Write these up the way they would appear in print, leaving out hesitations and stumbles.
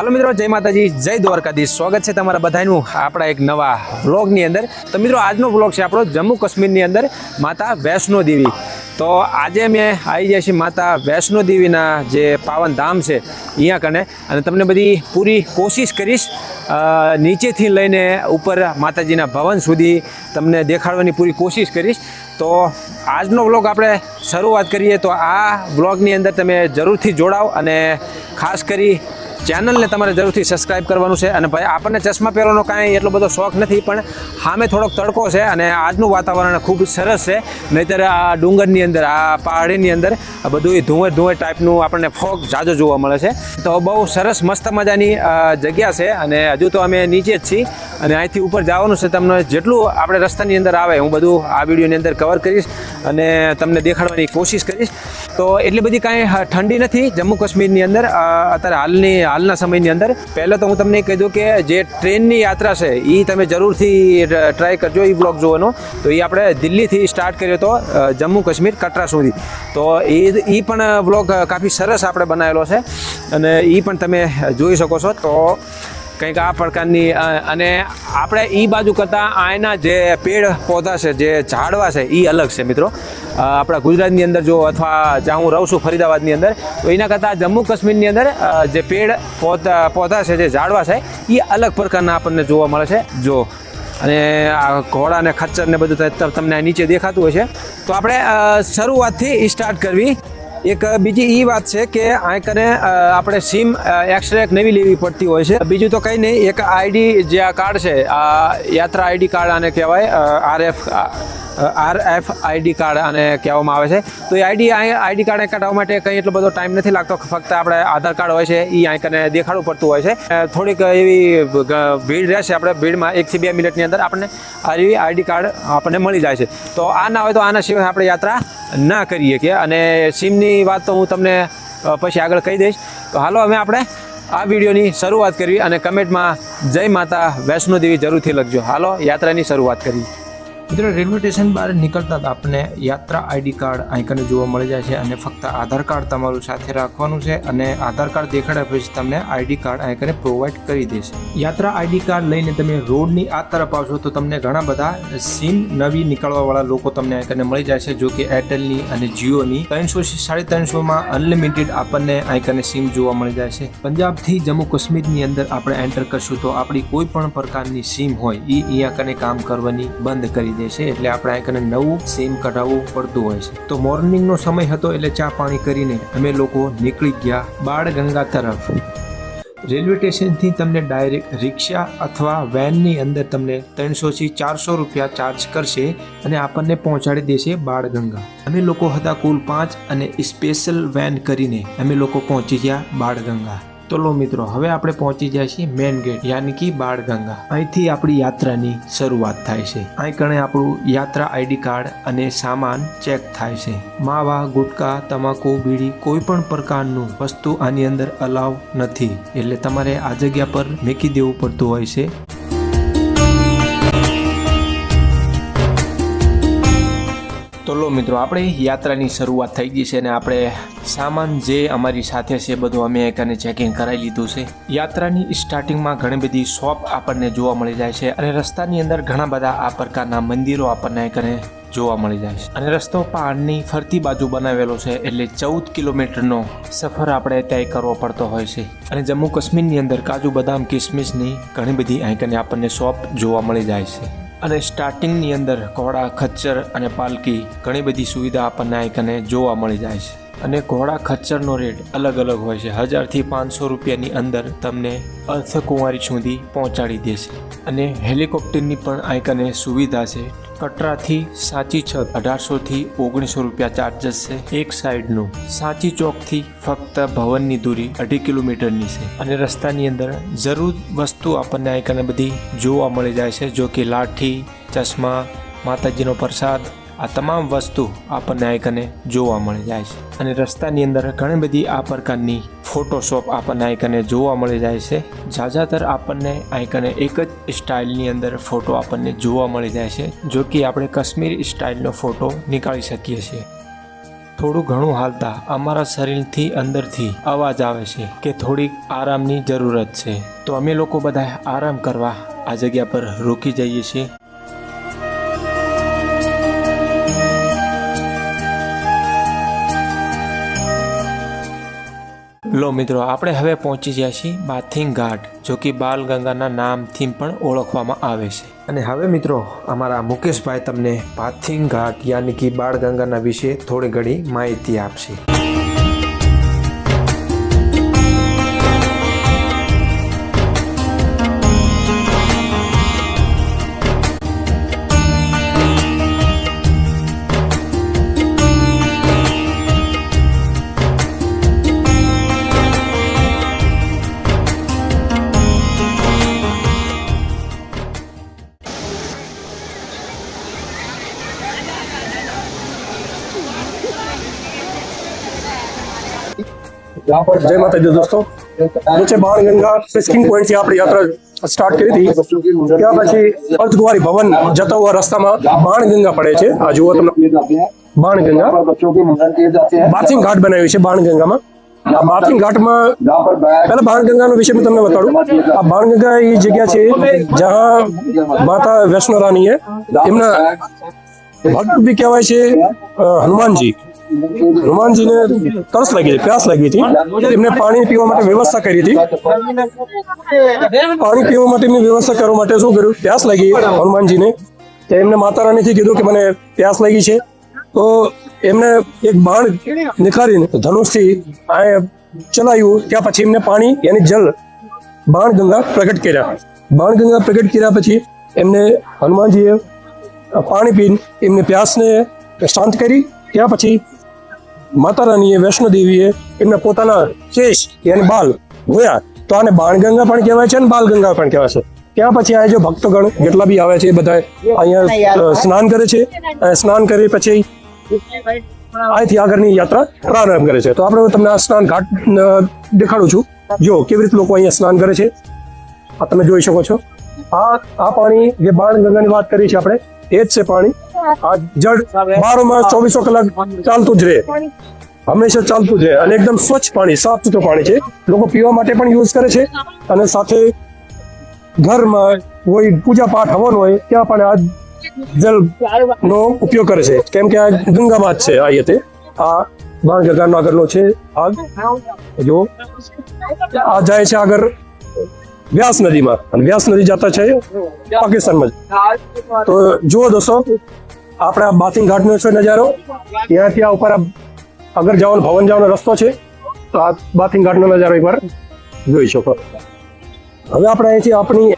હાલો મિત્રો, જય માતાજી, જય દ્વારકાધીશ। સ્વાગત છે તમારા બધાનું આપણા એક નવા વ્લોગની અંદર। તો મિત્રો, આજનો વ્લોગ છે આપણો જમ્મુ કાશ્મીરની અંદર માતા વૈષ્ણો દેવી। તો આજે અમે આવી જાય છીએ માતા વૈષ્ણો દેવીના જે પાવન ધામ છે અહીંયા કને, અને તમને બધી પૂરી કોશિશ કરીશ નીચેથી લઈને ઉપર માતાજીના ભવન સુધી તમને દેખાડવાની પૂરી કોશિશ કરીશ। તો આજનો વ્લોગ આપણે શરૂઆત કરીએ તો આ વ્લોગની અંદર તમે જરૂરથી જોડાઓ, અને ખાસ કરી ચેનલને તમારે જરૂરથી સબસ્ક્રાઈબ કરવાનું છે। અને ભાઈ, આપણને ચશ્મા પહેરવાનો કાંઈ એટલો બધો શોખ નથી, પણ સામે થોડોક તડકો છે અને આજનું વાતાવરણ ખૂબ સરસ છે। નહીંતર આ ડુંગરની અંદર, આ પહાડીની અંદર બધું ધુંવે ટાઈપનું આપણને ફોગ જાજો જોવા મળે છે। તો બહુ સરસ મસ્ત મજાની જગ્યા છે, અને હજુ તો અમે નીચે જ છીએ, અને અહીંથી ઉપર જવાનું છે। તમને જેટલું આપણે રસ્તાની અંદર આવે હું બધું આ વિડીયોની અંદર કવર કરીશ અને તમને દેખાડવાની કોશિશ કરીશ। તો એટલી બધી કાંઈ ઠંડી નથી જમ્મુ કાશ્મીરની અંદર અત્યારે હાલના સમયની અંદર। પહેલાં તો હું તમને કહી દઉં કે જે ટ્રેનની યાત્રા છે એ તમે જરૂરથી ટ્રાય કરજો એ બ્લોગ જોવાનો। તો એ આપણે દિલ્હીથી સ્ટાર્ટ કર્યો હતો જમ્મુ કાશ્મીર કટરા સુધી। તો એ પણ બ્લોગ કાફી સરસ આપણે બનાવેલો છે, અને એ પણ તમે જોઈ શકો છો। તો કંઈક આ પ્રકારની, અને આપણે એ બાજુ કરતાં આના જે પેડ પૌધા છે, જે ઝાડવા છે એ અલગ છે મિત્રો। આપણા ગુજરાતની અંદર જો, અથવા જ્યાં હું રહું છું ફરીદાબાદની અંદર, તો એના કરતાં જમ્મુ કાશ્મીરની અંદર જે પેડ પૌધા છે, જે ઝાડવા છે એ અલગ પ્રકારના આપણને જોવા મળે છે। જો, અને આ ઘોડા ને ખચ્ચર ને બધું તમને નીચે દેખાતું હોય છે। તો આપણે શરૂઆતથી સ્ટાર્ટ કરવી। એક બીજી એ વાત છે કે આ કને આપણે સિમ એક્સ્ટ્રા એક નવી લેવી પડતી હોય છે। બીજું તો કંઈ નહીં, એક આઈડી જે આ કાર્ડ છે, આ યાત્રા આઈડી કાર્ડ આને કહેવાય, RF આઈડી કાર્ડ આને કહેવામાં આવે છે। તો એ આઈડી કાર્ડ કઢાવવા માટે કંઈ એટલો બધો ટાઈમ નથી લાગતો, ફક્ત આપણે આધાર કાર્ડ હોય છે એ અહીં કને દેખાડવું પડતું હોય છે। થોડીક એવી ભીડ રહેશે, આપણે ભીડમાં 1 થી 2 મિનિટની અંદર આપણને આવી આઈડી કાર્ડ આપણને મળી જાય છે। તો આ ના હોય તો આના સિવાય આપણે યાત્રા ના કરીએ કે, અને સિમની વાત તો હું તમને પછી આગળ કહી દઈશ। તો હાલો, હવે આપણે આ વિડીયોની શરૂઆત કરવી, અને કમેન્ટમાં જય માતા વૈષ્ણો દેવી જરૂરથી લખજો। હાલો, યાત્રાની શરૂઆત કરી। મિત્રો, રેલવે સ્ટેશન બહાર નીકળતા જ આપણને યાત્રા આઈડી કાર્ડ આઈકને જોવા મળી જાય છે, અને ફક્ત આધાર કાર્ડ તમારું સાથે રાખવાનું છે, અને આધાર કાર્ડ દેખાડ્યા પછી તમને આઈડી કાર્ડ આઈકને પ્રોવાઈડ કરી દેશે। યાત્રા આઈડી કાર્ડ લઈને તમે રોડની આ તરફ આવશો તો તમને ઘણા બધા સિમ નવી નીકળવાવાળા લોકો તમને આઈકને મળી જાય છે, જો કે એરટેલની અને જીઓની 300 થી 350માં અનલિમિટેડ આપણને આઈકને સિમ જોવા મળી જાય છે। પંજાબથી જમ્મુ કાશ્મીરની અંદર આપણે એન્ટર કરશું તો આપણી કોઈ પણ પ્રકારની સિમ હોય એ અહીંયા કને કામ કરવાની બંધ કરી દે છે, એટલે આપણે આ કને નવું સિમ કઢાવવું પડતું હોય છે। તો મોર્નિંગનો સમય હતો, એટલે ચા પાણી કરીને અમે લોકો નીકળી ગયા બાળગંગા તરફ। રેલવે સ્ટેશનથી તમને ડાયરેક્ટ રિક્ષા અથવા વેનની અંદર તમને 300 થી 400 રૂપિયા ચાર્જ કરશે, અને આપણને પહોંચાડી દેશે બાળગંગા। અમે લોકો હતા કુલ 5, અને સ્પેશિયલ વેન કરીને અમે લોકો પહોંચી ગયા બાળગંગા। તો લો મિત્રો, હવે આપણે પહોંચી જાય છીએ મેન ગેટ, યાની કે બાળગંગા। અહીંથી આપણી યાત્રાની શરૂઆત થાય છે। અહીં કણે આપણું યાત્રા આઈડી કાર્ડ અને સામાન ચેક થાય છે। માવા, ગુટકા, તમાકુ, બીડી, કોઈ પણ પ્રકારનું વસ્તુ આની અંદર અલાવ નથી, એટલે તમારે આ જગ્યા પર મૂકી દેવું પડતું હોય છે। તો લો મિત્રો, આપણે યાત્રાની શરૂઆત થઈ ગઈ છે, અને આપણે સામાન જે અમારી સાથે છે બધું અમે એકને ચેકિંગ કરાવી લીધું છે। યાત્રાની સ્ટાર્ટિંગમાં ઘણી બધી શોપ આપણને જોવા મળી જાય છે, અને રસ્તાની અંદર ઘણા બધા આ પ્રકારના મંદિરો આપણને એકને જોવા મળી જાય છે, અને રસ્તો પહાડની ફરતી બાજુ બનાવેલો છે, એટલે 14 કિલોમીટરનો સફર આપણે તય કરવો પડતો હોય છે। અને જમ્મુ કાશ્મીરની અંદર કાજુ, બદામ, કિસમિસની ઘણી બધી આઈકને આપણને શોપ જોવા મળી જાય છે। અને સ્ટાર્ટિંગની અંદર ઘોડા, ખચ્ચર અને પાલકી ઘણી બધી સુવિધા આપણને આઈકને જોવા મળી જાય છે। અને ઘોડા ખચ્ચરનો રેટ અલગ અલગ હોય છે, 1000 થી 500 રૂપિયાની અંદર તમને અર્થકુંવારી સુધી પહોંચાડી દેશે। અને હેલિકોપ્ટરની પણ આઈકને સુવિધા છે। કટરાથી સાંચી છત 1800 થી 1900 રૂપિયા ચાર્જસ છે એક સાઈડનું। સાંચી ચોકથી ફક્ત ભવનની દૂરી 2.5 કિલોમીટરની છે, અને રસ્તાની અંદર જરૂર વસ્તુ આપણને આઈકને બધી જોવા મળી જાય છે, જો કે લાઠી, ચશ્મા, માતાજીનો પ્રસાદ, આ તમામ વસ્તુ આપણને આઈકને જોવા મળી જાય છે। અને રસ્તાની અંદર ઘણી બધી આ પ્રકારની ફોટોશોપ આપણને આઈકને જોવા મળી જાય છે। જ્યાદાતર આપણને આઈકને એક જ સ્ટાઇલની અંદર ફોટો આપણને જોવા મળી જાય છે, જો કે આપણે કાશ્મીર સ્ટાઇલનો ફોટો નીકાળી શકીએ છીએ। થોડું ઘણું હાલતા અમારા શરીરથી અંદરથી અવાજ આવે છે કે થોડીક આરામની જરૂરત છે, તો અમે લોકો બધા આરામ કરવા આ જગ્યા પર રોકી જઈએ છીએ. લો મિત્રો, આપણે હવે પહોંચી ગયા છીએ બાથિંગ ઘાટ, જો કે બાલગંગાના નામથી પણ ઓળખવામાં આવે છે. અને હવે મિત્રો, અમારા મુકેશભાઈ તમને બાથિંગ ઘાટ યાની કે બાળગંગાના વિશે થોડી ઘણી માહિતી આપશે. जय माता दी दोस्तों, नीचे बाणगंगा फिशिंग पॉइंट से આપણે યાત્રા સ્ટાર્ટ કરી હતી. ત્યાં પછી અર્ધકુંવારી ભવન જતા हुआ રસ્તામાં બાણગંગા પડે છે. આ જુઓ તમે, બાણગંગા બાથિંગ ઘાટ બનાવ્યું છે. બાણગંગામાં આ બાથિંગ ઘાટમાં પહેલા બાણગંગાનો વિશે मैं તમને બતાડું. આ બાણગંગા એ જગ્યા છે જ્યાં માતા વૈષ્ણો રાની એમના ભક્ત બી કહેવાય છે હનુમાનજી. હનુમાનજીને તરસ લાગી હતી, પ્યાસ લાગી હતી. એમને પાણી પીવા માટે વ્યવસ્થા કરી હતી. પાણી પીવા માટેની વ્યવસ્થા કરવા માટે શું કર્યું, પ્યાસ લાગી હનુમાનજીને. એમને માતા રાણીથી કીધું કે મને પ્યાસ લાગી છે. તો એમને એક બાણ નિખારીને ધનુષથી આ ચલાવ્યું. ત્યાં પછી એમને પાણી યાની જલ બાણગંગા પ્રગટ કર્યા. બાણગંગા પ્રગટ કર્યા પછી એમને હનુમાનજીએ પાણી પીને એમની પ્યાસને શાંત કરી. ત્યાં પછી માતા રાણીએ વૈષ્ણો દેવીએ એમને પોતાના કેશ યાની બાલ ધોયા. તો આને બાણગંગા પણ કહેવાય છે અને બાલગંગા પણ કહેવાય છે. ત્યાં પછી આ જો ભક્તગણ જેટલા બી આવે છે એ બધા અહીંયા સ્નાન કરે છે. સ્નાન કરી પછી અહીંથી આગળની યાત્રા પ્રારંભ કરે છે. તો આપણે તમને આ સ્નાન ઘાટ દેખાડું છું. જો કેવી રીતે લોકો અહીંયા સ્નાન કરે છે, આ તમે જોઈ શકો છો. આ પાણી જે બાણગંગાની વાત કરી છે આપણે, એ જ છે પાણી. આ જળ 12 કલાક ચાલતું જ રહે, હંમેશા ચાલતું જ રહે. અને એકદમ સ્વચ્છ પાણી, સાફ સુથરું પાણી છે. લોકો પીવા માટે પણ યુઝ કરે છે અને સાથે ઘરમાં કોઈ પૂજા પાઠ હવન હોય ત્યાં પણ આ જલ નો ઉપયોગ કરે છે. કેમ કે આ ગંગામાં જ છે. આ બાણગંગાનો આગળનો છે આગ. જો આ જાય છે આગળ વ્યાસ નદીમાં, અને વ્યાસ નદી જતા છે પાકિસ્તાનમાં. તો જુઓ દોસ્તો, આપણે આ બાથિંગ ઘાટનો છે નજારો. ત્યાંથી આ ઉપર આગળ જવાનો ભવન જવાનો રસ્તો છે. તો આ બાથિંગ ઘાટનો નજારો એકવાર જોઈ શકો. હવે આપણે અહીંથી આપણી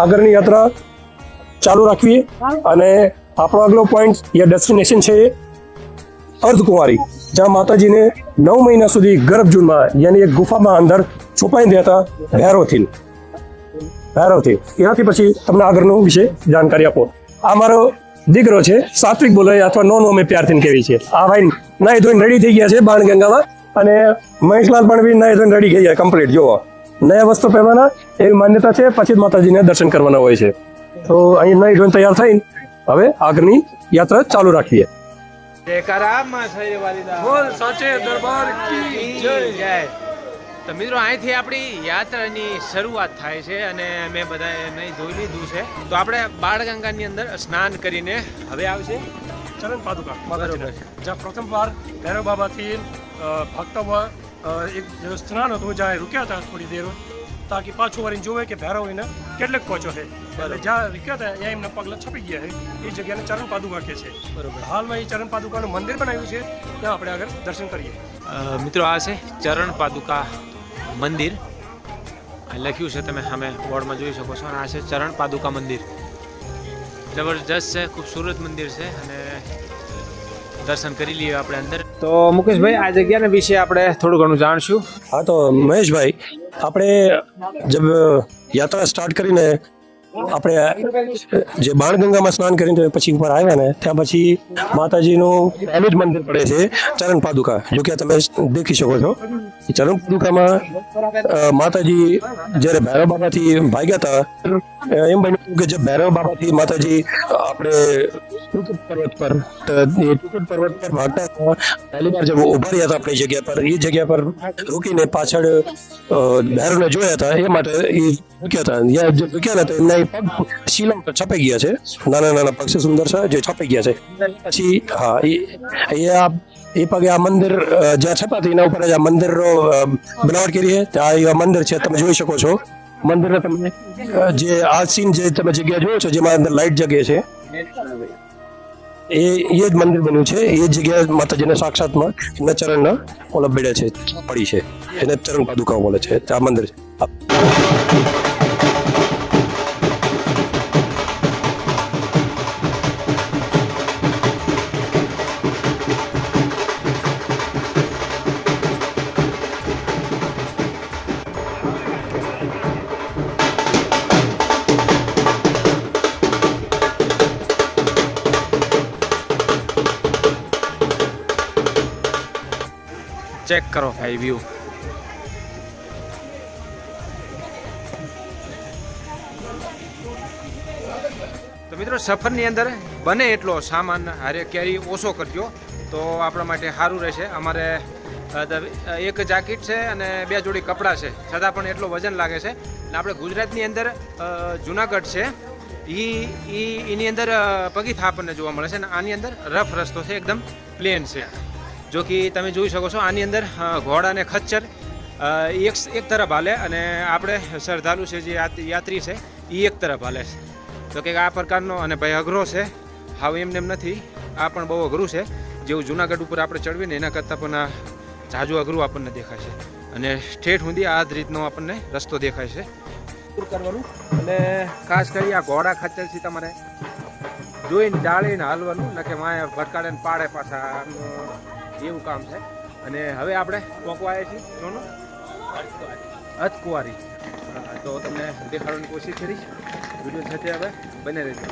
આગળની યાત્રા ચાલુ રાખીએ. અને આપણો આગલો પોઈન્ટ યા ડેસ્ટિનેશન છે અર્ધકુંવારી, જ્યાં માતાજીને 9 મહિના સુધી ગર્ભજૂનમાં યાની એક ગુફામાં અંદર છુપાઈ દેતા ભૈરવથી. ત્યાંથી પછી તમને આગળનું વિશે જાણકારી આપો. આ મારો દીકરો છે, સાત્વિક બોલે અથવા નો અમે પ્યારથી કેવી છે. આ ભાઈ નાઈ ધોઈને રેડી થઈ ગયા છે બાણગંગામાં. અને મહેશલાલ પણ બી નાઈ ધોઈને રેડી થઈ ગયા કમ્પ્લીટ. જોવો, નયા વસ્ત્રો પહેરવાના એવી માન્યતા છે. પછી જ માતાજીને દર્શન કરવાના હોય છે. તો અહીં નાઈ ધોઈને તૈયાર થઈને હવે આગળની યાત્રા ચાલુ રાખીએ. તો મિત્રો, અહીંથી આપણી યાત્રાની શરૂઆત થાય છે અને અમે બધાએ નહીં ધોઈ લીધું છે. તો આપણે બાળગંગાની અંદર સ્નાન કરીને હવે આવશે ચરણ પાદુકા. બરોબર. જ્યાં પ્રથમ વાર ભૈરવ બાબાથી ભક્તો એક સ્નાન હતું, જ્યાં રૂક્યા હતા થોડી દેર, તાકી પાછું વળીને જોવે કે ભૈરવ એને કેટલેક પહોંચો છે. એટલે જ્યાં રૂક્યા હતા ત્યાં એમના પગલા છપી ગયા છે. એ જગ્યાને ચરણ પાદુકા કહે છે. બરોબર. હાલમાં એ ચરણ પાદુકાનું મંદિર બનાવ્યું છે, ત્યાં આપણે આગળ દર્શન કરીએ. મિત્રો, આ છે ચરણ પાદુકા મંદિર. લખ્યું છે, તમે સામે બોર્ડમાં જોઈ શકો છો. અને આ છે ચરણ પાદુકા મંદિર. જબરજસ્ત છે, ખૂબસૂરત મંદિર છે. અને દર્શન કરી લઈએ આપણે અંદર. તો મુકેશભાઈ, આ જગ્યાના વિશે આપણે થોડું ઘણું જાણશું. હા, તો મહેશભાઈ, આપણે જબ યાત્રા સ્ટાર્ટ કરીને આપણે જે બાણગંગામાં સ્નાન કરીને પછી ઉપર આવ્યા ને, ત્યાં પછી માતાજીનું પહેલું જ મંદિર પડે છે ચરણ પાદુકા, જો કે તમે દેખી શકો છો. ચરણ પાદુકામાં માતાજી જ્યારે ભૈરવ બાબાથી ભાગ્યા હતા એમ બન્યું કે જે ભૈરવ બાબાથી માતાજી આપણે તુકટ પર્વત પર તો એ તુકટ પર્વત પર ભાગતા હતા પહેલી વાર જब ઉભા રહ્યા હતા આપણી જગ્યા પર એ જગ્યા પર રોકીને પાછળ ભૈરવને જોયા હતા એ માટે એ રૂક્યા હતા ત્યાં જે રૂક્યા હતા એમના એ પગ શિલા પર છપાઈ ગયા છે નાના નાના પગ છે સુંદર છે જે છપાઈ ગયા છે પછી હા એ પગે આ મંદિર જ્યાં છપાતી એના ઉપર જ આ મંદિરનો બનાવટ કરી છે ત્યાં આ મંદિર છે તમે જોઈ શકો છો મંદિરને તમે જે આ સીન જે તમે જગ્યા જોયો છો જેમાં અંદર લાઇટ જગે છે એ જ મંદિર બન્યું છે એ જગ્યાએ માતાજીને સાક્ષાતમાં એમના ચરણના ઓલા બેડા છે પડી છે એને ચરણ પાદુકા બોલે છે આ મંદિર છે ચેક કરો ભાઈ વ્યૂ. તો મિત્રો સફરની અંદર બને એટલો સામાન હારે કેરી ઓછો કરજો તો આપણા માટે સારું રહેશે. અમારે એક જાકીટ છે અને 2 જોડી કપડાં છે છતાં પણ એટલો વજન લાગે છે. અને આપણે ગુજરાતની અંદર જુનાગઢ છે એની અંદર પગીથા આપણને જોવા મળે છે અને આની અંદર રફ રસ્તો છે એકદમ પ્લેન છે. જો કે તમે જોઈ શકો છો આની અંદર ઘોડા અને ખચ્ચર એક તરફ હાલે અને આપણે શ્રદ્ધાળુ છે જે યાત્રી છે એ એક તરફ હાલે છે. તો કે આ પ્રકારનો અને ભાઈ અઘરો છે હાવ એમને એમ નથી આ પણ બહુ અઘરું છે. જેવું જુનાગઢ ઉપર આપણે ચડવીને એના કરતાં પણ આ ઝાઝું અઘરું આપણને દેખાય છે અને ઠેઠ સુધી આ જ રીતનો આપણને રસ્તો દેખાય છે કરવાનું. અને ખાસ કરી આ ઘોડા ખચ્ચરથી તમારે જોઈને ડાળીને હાલવાનું ન કે માયા ભટકાડે ને પાડે પાછા એવું કામ છે. અને હવે આપણે પહોંચવા આવ્યા છીએ જોનો અર્થકુંવારી તો તમને દેખાડવાની કોશિશ કરીશ. વિડીયો સાથે હવે બને રહેજો.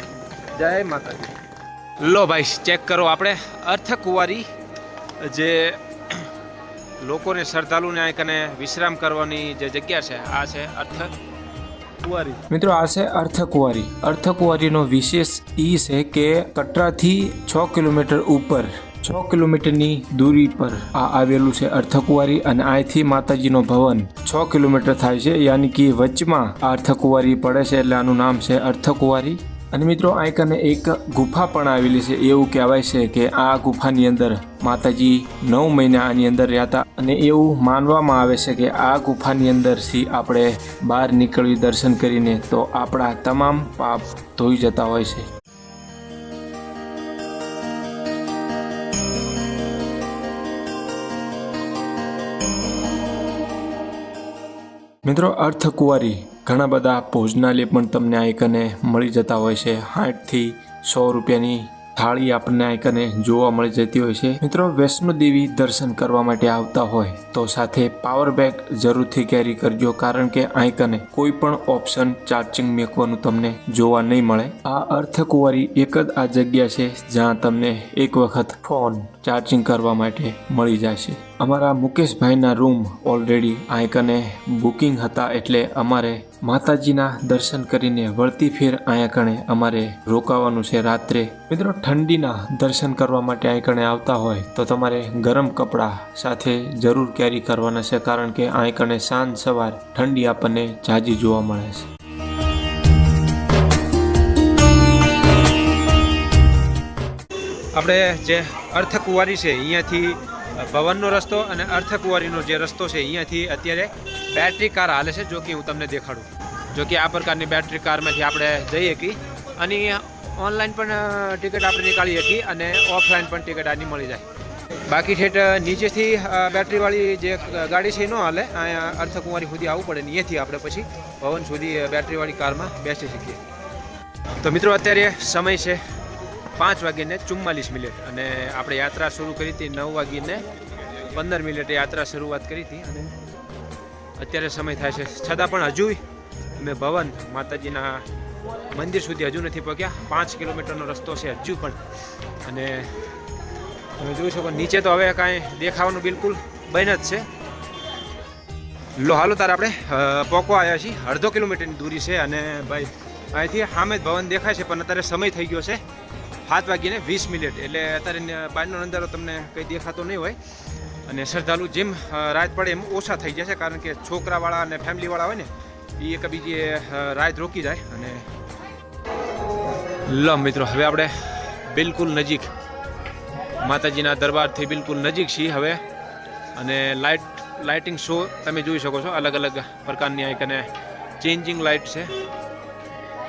જય માતાજી. લો ભાઈ ચેક કરો આપણે અર્થકુંવારી જે લોકોને શ્રદ્ધાળુને આ કને વિશ્રામ કરવાની જે જગ્યા છે આ છે અર્થકુંવારી. મિત્રો આ છે અર્થકુંવારી. અર્થકુંવારીનો વિશેષ એ છે કે કટરાથી 6 કિલોમીટર ઉપર 6 કિલોમીટરની દૂરી પર આ આવેલું છે અર્થકુંવારી. અને અહીંથી માતાજીનો ભવન 6 કિલોમીટર થાય છે યાની કે વચમાં આ અર્થકુંવારી પડે છે એટલે આનું નામ છે અર્થકુંવારી. અને મિત્રો અહીં કને એક ગુફા પણ આવેલી છે. એવું કહેવાય છે કે આ ગુફાની અંદર માતાજી 9 મહિના આની અંદર રહ્યા હતા અને એવું માનવામાં આવે છે કે આ ગુફાની અંદરથી આપણે બહાર નીકળી દર્શન કરીને તો આપણા તમામ પાપ ધોઈ જતા હોય છે. મિત્રો અર્થકુંવારી ઘણા બધા ભોજનાલય પણ તમને આઈકને મળી જતા હોય છે. 60 થી 100 રૂપિયાની થાળી આપણને આઈકને જોવા મળી જતી હોય છે. મિત્રો વૈષ્ણોદેવી દર્શન કરવા માટે આવતા હોય તો સાથે પાવર બેગ જરૂરથી કેરી કરજો કારણ કે આઈકને કોઈ પણ ઓપ્શન ચાર્જિંગ મેકવાનું તમને જોવા નહીં મળે. આ અર્થકુંવારી એક જ આ જગ્યા છે જ્યાં તમને એક વખત ફોન ચાર્જિંગ કરવા માટે મળી જશે. અમારા મુકેશભાઈના રૂમ ઓલરેડી આઈકને બુકિંગ હતા એટલે અમારે માતાજીના દર્શન કરીને વળતી ફેર અહીંયા કણે અમારે રોકાવાનું છે રાત્રે. મિત્રો ઠંડીના દર્શન કરવા માટે અહીં કણે આવતા હોય તો તમારે ગરમ કપડાં સાથે જરૂર કેરી કરવાના છે કારણ કે અહીં કણે સાંજ સવાર ઠંડી આપણને ઝાઝી જોવા મળે છે. આપણે જે અર્થકુંવારી છે અહીંયાથી ભવનનો રસ્તો અને અર્થકુંવારીનો જે રસ્તો છે અહીંયાથી અત્યારે બેટરી કાર હાલે છે. જો કે હું તમને દેખાડું. જો કે આ પ્રકારની બેટરી કારમાંથી આપણે જઈએ કે અને ઓનલાઈન પણ ટિકિટ આપણે નીકાળી શકીએ અને ઓફલાઈન પણ ટિકિટ આની મળી જાય. બાકી ઠેઠ નીચેથી બેટરીવાળી જે ગાડી છે એ ન હાલે. અહીંયા અર્થકુંવારી સુધી આવવું પડે ને અહીંયાથી આપણે પછી ભવન સુધી બેટરીવાળી કારમાં બેસી શકીએ. તો મિત્રો અત્યારે સમય છે 5:44 અને આપણે યાત્રા શરૂ કરી હતી 9:15 યાત્રા શરૂઆત કરી હતી અને અત્યારે સમય થાય છે છતાં પણ હજુ અમે ભવન માતાજીના મંદિર સુધી હજુ નથી પહોંચ્યા. 5 કિલોમીટરનો રસ્તો છે હજુ પણ. અને તમે જોઈ શકો નીચે તો હવે કાંઈ દેખાવાનું બિલકુલ બંધ જ છે. લો હાલો તારે આપણે પોકવા આવ્યા છીએ. 1/2 કિલોમીટરની દૂરી છે અને ભાઈ અહીંથી સામે જ ભવન દેખાય છે, પણ અત્યારે સમય થઈ ગયો છે 7:20. એટલે અત્યારે બહારનો નજારો તમને કંઈ દેખાતો નહીં હોય અને શ્રદ્ધાળુ જેમ રાત પડે એમ ઓછા થઈ જશે, કારણ કે છોકરાવાળા અને ફેમિલીવાળા હોય ને એ એકબીજે રાત રોકી જાય. અને લો મિત્રો હવે આપણે બિલકુલ નજીક માતાજીના દરબારથી બિલકુલ નજીક છીએ હવે. અને લાઇટિંગ શો તમે જોઈ શકો છો, અલગ અલગ પ્રકારની આ કને ચેન્જિંગ લાઇટ છે.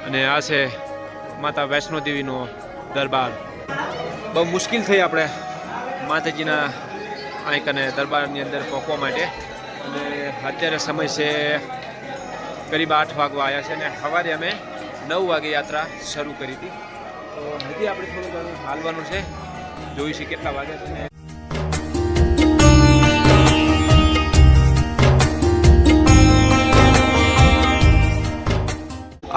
અને આ છે માતા વૈષ્ણોદેવીનો દરબાર. બહુ મુશ્કેલ થઈ આપણે માતાજીના આ કને દરબારની અંદર પહોંચવા માટે. અને અત્યારે સમય છે કરીબ 8 વાગવા આવ્યા છે અને સવારે અમે 9 વાગે યાત્રા શરૂ કરી હતી. તો હજી આપણે થોડું ઘણું હાલવાનું છે, જોઈશું કેટલા વાગ્યા છે.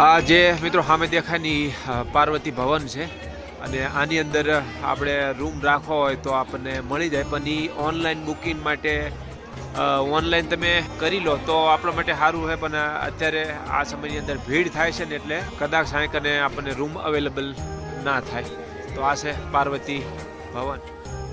આ જે મિત્રો સામે દેખાયની પાર્વતી ભવન છે અને આની અંદર આપણે રૂમ રાખવો હોય તો આપણને મળી જાય, પણ એ ઓનલાઈન બુકિંગ માટે ઓનલાઈન તમે કરી લો તો આપણા માટે સારું છે. પણ અત્યારે આ સમયની અંદર ભીડ થાય છે ને એટલે કદાચ સાંકને આપણને રૂમ અવેલેબલ ના થાય. તો આ છે પાર્વતી ભવન.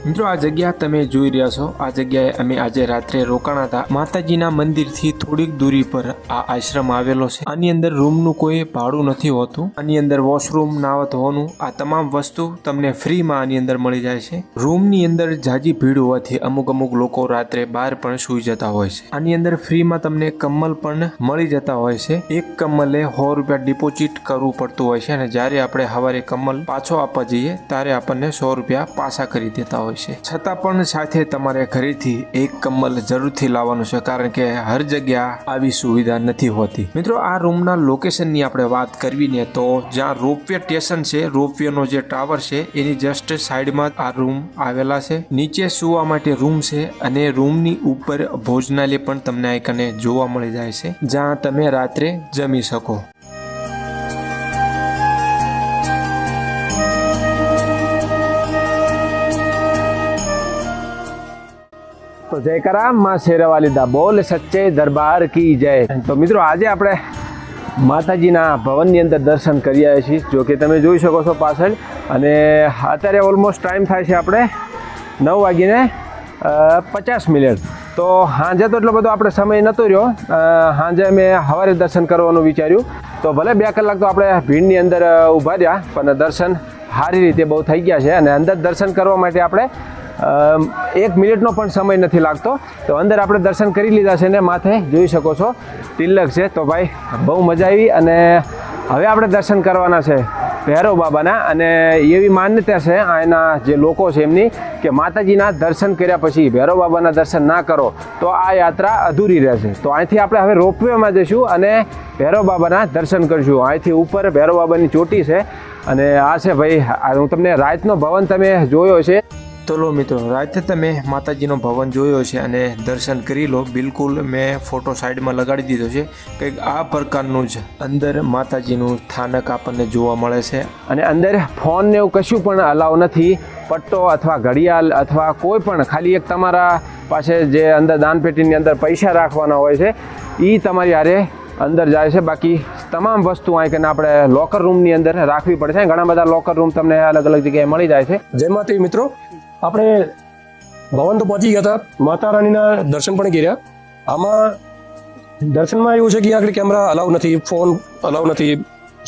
મિત્રો આ જગ્યા તમે જોઈ રહ્યા છો, આ જગ્યાએ અમે આજે રાત્રે રોકાણા હતા. માતાજીના મંદિરથી થોડીક દૂરી પર આ આશ્રમ આવેલો છે. આની અંદર રૂમનું કોઈ ભાડું નથી હોતું. આની અંદર વોશરૂમ, નાવા ધોવાનું આ તમામ વસ્તુ તમને ફ્રીમાં આની અંદર મળી જાય છે. રૂમની અંદર જાજી ભીડ હોવાથી અમુક લોકો રાત્રે બહાર પણ સૂઈ જતા હોય છે. આની અંદર ફ્રીમાં તમને કમ્બલ પણ મળી જતા હોય છે. એક કમ્બલે 100 રૂપિયા ડિપોઝિટ કરવું પડતું હોય છે અને જ્યારે આપણે સવારે કમ્બલ પાછો આપવા જઈએ ત્યારે આપણને 100 રૂપિયા પાછા કરી દેતા હોય છે. છતાં પણ સાથે તમારે ઘરેથી એક કમ્બલ જરૂરથી લાવવાનું છે, કારણ કે હર જગ્યા આવી સુવિધા નથી હોતી. મિત્રો આ રૂમના લોકેશનની આપણે વાત કરવી ને તો જ્યાં રોપવે સ્ટેશન છે, રોપવેનો જે ટાવર છે એની જસ્ટ સાઈડમાં આ રૂમ આવેલા છે. નીચે સુવા માટે રૂમ છે અને રૂમની ઉપર ભોજનાલય પણ તમને આઈકને જોવા મળી જાય છે, જ્યાં તમે રાત્રે જમી શકો. તો જયકારા માં શેરવાલી દા બોલ સચ્ચે દરબાર કી જય. તો મિત્રો આજે આપણે માતાજીના ભવનની અંદર દર્શન કરી આવ્યા છીએ, જો કે તમે જોઈ શકો છો પાછળ. અને અત્યારે ઓલમોસ્ટ ટાઈમ થાય છે આપણે 9:50. તો સાંજે તો એટલો બધો આપણે સમય નહોતો રહ્યો. સાંજે મેં સવારે દર્શન કરવાનું વિચાર્યું, તો ભલે 2 કલાક તો આપણે ભીડની અંદર ઊભા રહ્યા, પણ દર્શન સારી રીતે બહુ થઈ ગયા છે. અને અંદર દર્શન કરવા માટે આપણે 1 મિનિટનો પણ સમય નથી લાગતો. તો અંદર આપણે દર્શન કરી લીધા છે ને માથે જોઈ શકો છો તિલક છે. તો ભાઈ બહુ મજા આવી. અને હવે આપણે દર્શન કરવાના છે ભૈરવ બાબાના. અને એવી માન્યતા છે અહીંના જે લોકો છે એમની, કે માતાજીના દર્શન કર્યા પછી ભૈરવ બાબાના દર્શન ના કરો તો આ યાત્રા અધૂરી રહેશે. તો અહીંથી આપણે હવે રોપવેમાં જઈશું અને ભૈરવ બાબાના દર્શન કરીશું. અહીંથી ઉપર ભૈરવ બાબાની ચોટી છે અને આ છે ભાઈ, હું તમને રાતનો ભવન તમે જોયો છે. તો લો મિત્રો, રાતે તમે માતાજીનો ભવન જોયો છે અને દર્શન કરી લો. બિલકુલ મેં ફોટો સાઈડમાં લગાડી દીધો છે. કંઈક આ પ્રકારનું જ અંદર માતાજીનું સ્થાનક આપણને જોવા મળે છે. અને અંદર ફોન ને એવું કશું પણ અલાવ નથી. પટ્ટો અથવા ઘડિયાળ અથવા કોઈ પણ, ખાલી એક તમારા પાસે જે અંદર દાનપેટીની અંદર પૈસા રાખવાના હોય છે એ તમારી હારે અંદર જાય છે. બાકી તમામ વસ્તુ અહીં આપણે લોકર રૂમની અંદર રાખવી પડે છે. ઘણા બધા લોકર રૂમ તમને અલગ અલગ જગ્યાએ મળી જાય છે. જય માતાજી મિત્રો, આપણે ભવન તો પહોંચી ગયા હતા, માતા રાણીના દર્શન પણ કર્યા. આમાં દર્શનમાં એવું છે કે આગળ કેમેરા અલાઉ નથી, ફોન અલાઉ નથી,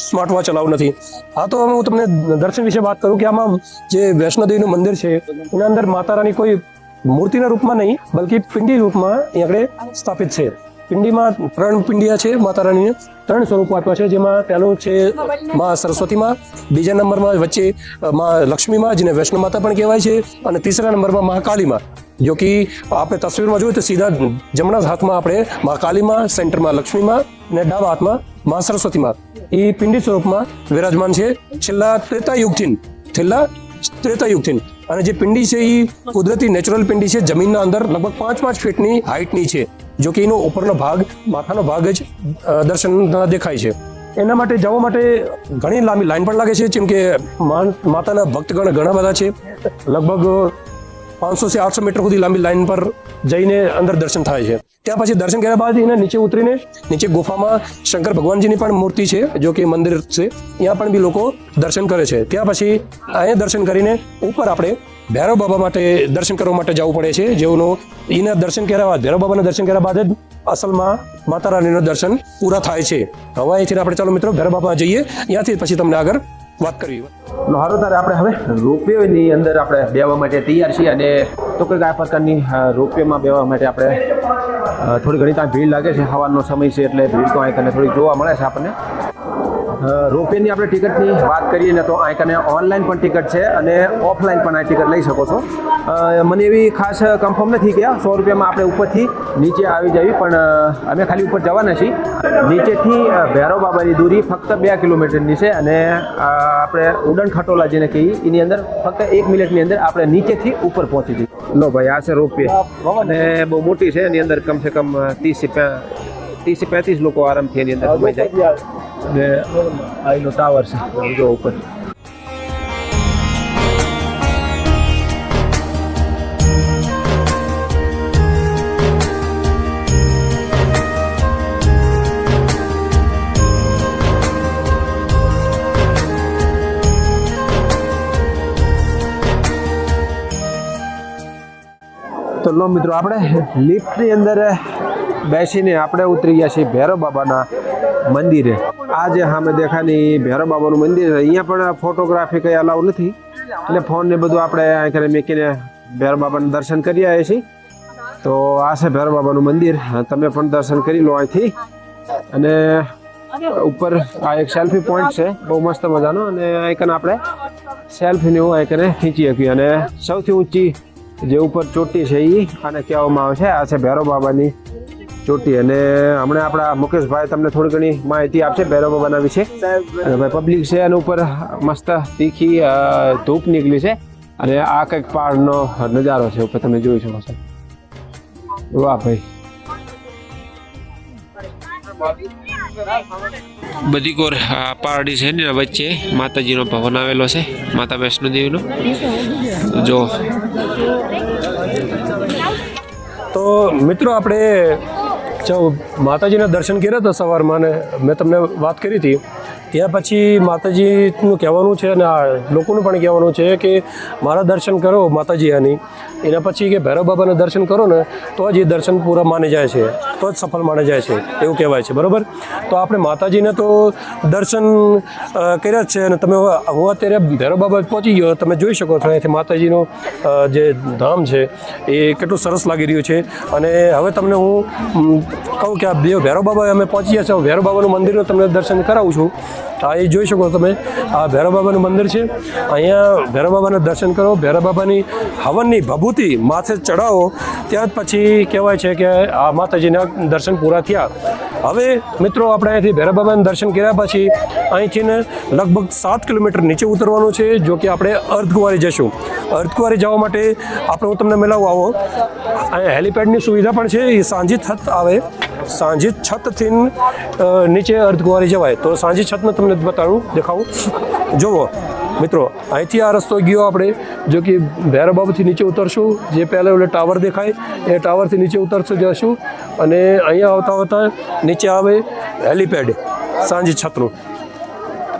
સ્માર્ટ વોચ અલાઉ નથી. હા, તો હું તમને દર્શન વિશે વાત કરું કે આમાં જે વૈષ્ણોદેવીનું મંદિર છે એના અંદર માતા રાણી કોઈ મૂર્તિના રૂપમાં નહીં, બલ્કિ પિંડી રૂપમાં અહીં આગળ સ્થાપિત છે. પિંડીમાં 3 પિંડિયા છે માતા રાણીને, 3 સ્વરૂપો આપ્યા છે. જેમાં પહેલું છે માં સરસ્વતીમાં, બીજા નંબરમાં વચ્ચે માં લક્ષ્મીમાં, જેને વૈષ્ણો માતા પણ કહેવાય છે, અને ત્રીસરા નંબરમાં મહાકાલીમાં. જો કે આપણે તસવીરમાં જોઈએ તો સીધા જમણા હાથમાં આપણે મહાકાલીમાં, સેન્ટરમાં લક્ષ્મીમાં અને ડાબા હાથમાં માં સરસ્વતીમાં એ પિંડી સ્વરૂપમાં વિરાજમાન છે છેલ્લા ત્રેતાયુગથી. અને જે પિંડી છે એ કુદરતી નેચરલ પિંડી છે, જમીનના અંદર લગભગ 5 ફીટની હાઇટની છે. જો કે એનો ઉપરનો ભાગ, માથાનો ભાગ જ દર્શન દેખાય છે. એના માટે જવા માટે ઘણી લાંબી લાઈન પણ લાગે છે, જેમ કે માતાના ભક્તગણ ઘણા બધા છે. લગભગ 500 થી 800 મીટર સુધી લાંબી લાઈન પર જઈને અંદર દર્શન થાય છે. ત્યાં પછી દર્શન કર્યા બાદ એને નીચે ઉતરીને નીચે ગુફામાં શંકર ભગવાનજીની પણ મૂર્તિ છે, જો કે મંદિર છે, ત્યાં પણ બી લોકો દર્શન કરે છે. ત્યાં પછી અહીંયા દર્શન કરીને ઉપર આપણે ભૈરવ બાબા માટે દર્શન કરવા માટે જવું પડે છે. જેઓનું એના દર્શન કર્યા બાદ ભૈરવ બાબાના દર્શન કર્યા બાદ જ અસલમાં માતા રાણીનું દર્શન પૂરા થાય છે. હવે અહીંથી આપણે ચાલો મિત્રો ભૈરવ બાબા જઈએ, ત્યાંથી પછી તમને આગળ વાત કરીએ. હારો તારે આપણે હવે રોપવેની અંદર આપણે બેવા માટે તૈયાર છીએ અને તો કંઈક આ પ્રકારની રોપવેમાં બેવા માટે આપણે થોડી ઘણી ત્યાં ભીડ લાગે છે. સવારનો સમય છે એટલે ભીડ તો અહીં કને થોડી જોવા મળે છે આપણને. રોપવેની આપણે ટિકિટની વાત કરીએ ને તો અહીં કને ઓનલાઈન પણ ટિકિટ છે અને ઓફલાઈન પણ આ ટિકિટ લઈ શકો છો. મને એવી ખાસ કન્ફર્મ નથી કે 100 રૂપિયામાં આપણે ઉપરથી નીચે આવી જવી, પણ અમે ખાલી ઉપર જવાના છીએ. નીચેથી ભૈરવ બાબાની દૂરી ફક્ત 2 કિલોમીટરની છે અને આપણે ઉડન ખટોલા જેને કહીએ એની અંદર ફક્ત 1 મિનિટની અંદર આપણે નીચેથી ઉપર પહોંચી જઈએ. લો ભાઈ, આ છે રોપવે અને બહુ મોટી છે. એની અંદર કમસે કમ 30 થી 35 લોકો આરામથી એની અંદર ઘુમાઈ જાય અને આઈનો ટાવર છે જો ઉપર. તો લો મિત્રો, આપણે લિફ્ટની અંદર બેસીને આપણે ઉતરી ગયા છીએ ભૈરવ બાબાના મંદિરે. આ જે સામે દેખાની ભૈરવ બાબાનું મંદિર છે. અહીંયા પણ ફોટોગ્રાફી કંઈ અલાઉ નથી એટલે ફોન ને બધું આપણે અહીં મૂકીને ભૈરવ બાબાના દર્શન કરી આવ્યા છીએ. તો આ છે ભૈરવ બાબાનું મંદિર, તમે પણ દર્શન કરી લો અહીંથી. અને ઉપર આ એક સેલ્ફી પોઈન્ટ છે બહુ મસ્ત મજાનો, અને અહીં આપણે સેલ્ફીને એવું અહીં ખીંચી શકીએ. અને સૌથી ઊંચી જે ઉપર ચોટી છે એ આને કહેવામાં આવે છે આ છે ભૈરવ બાબાની ચોટી. અને હમણાં આપણા મુકેશભાઈ તમને થોડી ઘણી માહિતી આપશે ભૈરવ બાબાના વિશે. અને ભાઈ પબ્લિક છે એના ઉપર મસ્ત તીખી ધૂપ નીકળી છે અને આ કંઈક પહાડનો નજારો છે ઉપર તમે જોઈ શકો છો. વાહ ભાઈ, બધી કોર પહાડી છે ને વચ્ચે માતાજીનો ભવન આવેલો છે, માતા વૈષ્ણો દેવીનો. જો તો મિત્રો આપણે માતાજીના દર્શન કર્યા હતા સવારમાં, ને મેં તમને વાત કરી હતી. ત્યાં પછી માતાજીનું કહેવાનું છે અને લોકોનું પણ કહેવાનું છે કે મારા દર્શન કરો માતાજી આની, એના પછી કે ભૈરવ બાબાના દર્શન કરો ને તો જ એ દર્શન પૂરા માની જાય છે, તો જ સફળ માની જાય છે એવું કહેવાય છે. બરાબર, તો આપણે માતાજીને તો દર્શન કર્યા જ છે. અને તમે હું અત્યારે ભૈરવ બાબા પહોંચી ગયો, તમે જોઈ શકો છો અહીંથી માતાજીનું જે ધામ છે એ કેટલું સરસ લાગી રહ્યું છે. અને હવે તમને હું કહું કે આ ભૈરવ બાબા અમે પહોંચી ગયા છે, ભૈરવ બાબાનું મંદિરનું તમને દર્શન કરાવું છું. આ એ જોઈ શકો તમે, આ ભૈરવ બાબાનું મંદિર છે. અહીંયા ભૈરવ બાબાના દર્શન કરો, ભૈરવ બાબાની હવનની ભભૂતિ માથે ચડાવો, ત્યાં જ પછી કહેવાય છે કે આ માતાજીના દર્શન પૂરા થયા. હવે મિત્રો આપણે અહીંથી ભૈરવ બાબાના દર્શન કર્યા પછી અહીંથી ને લગભગ 7 કિલોમીટર નીચે ઉતરવાનું છે, જો કે આપણે અર્ધકુંવારી જઈશું. અર્ધકુંવારી જવા માટે આપણે હું તમને મિલાવું આવો. અહીંયા હેલિપેડની સુવિધા પણ છે, એ સાંજી છત આવે, સાંજી છતથી નીચે અર્ધકુંવારી જવાય. તો સાંજી છતને તમને બતાવું, દેખાવું. જુઓ મિત્રો, અહીંથી આ રસ્તો ગયો આપણે, જો કે ભૈરવ બાબાથી નીચે ઉતરશું. જે પહેલાં ઓલે ટાવર દેખાય એ ટાવરથી નીચે ઉતરશું જશું, અને અહીંયા આવતા આવતા નીચે આવે હેલિપેડ સાંજી છતનું.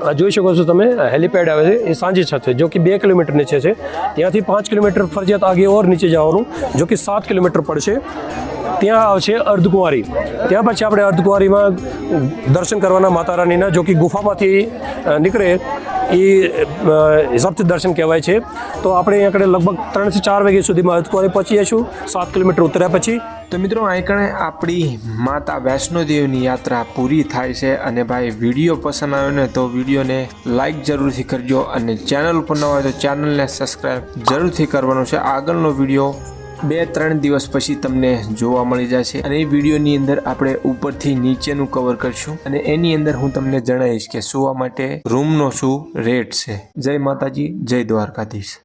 આ જોઈ શકો છો તમે, હેલિપેડ આવે છે, એ સાંજી છત છે, જો કે 2 કિલોમીટર નીચે છે. ત્યાંથી 5 કિલોમીટર ફરજિયાત આગે ઓર નીચે જવાનું, જો કે 7 કિલોમીટર પડશે. ત્યાં આવશે અર્ધકુંવારી. ત્યાં પછી આપણે અર્ધકુંવારીમાં દર્શન કરવાના માતા રાણીના, જો કે ગુફામાંથી નીકળે એ હિસાબથી દર્શન કહેવાય છે. તો આપણે અહીંયા આગળ લગભગ 3 થી 4 વાગ્યા સુધીમાં અર્ધકુંવારી પહોંચી જઈશું 7 કિલોમીટર ઉતર્યા પછી. તો મિત્રો અહીં આપણી માતા વૈષ્ણો દેવીની યાત્રા પૂરી થાય છે. અને ભાઈ વિડીયો પસંદ આવ્યો ને તો વિડીયોને લાઈક જરૂરથી કરજો, અને ચેનલ ઉપર ન હોય તો ચેનલને સબસ્ક્રાઈબ જરૂરથી કરવાનું છે. આગળનો વિડીયો 2-3 દિવસ પછી તમને જોવા મળી જશે, અને એ વિડીયોની અંદર આપણે ઉપરથી નીચેનું કવર કરશું, અને એની અંદર હું તમને જણાવીશ કે સુવા માટે રૂમનો શું રેટ છે. જય માતાજી, જય દ્વારકાધીશ.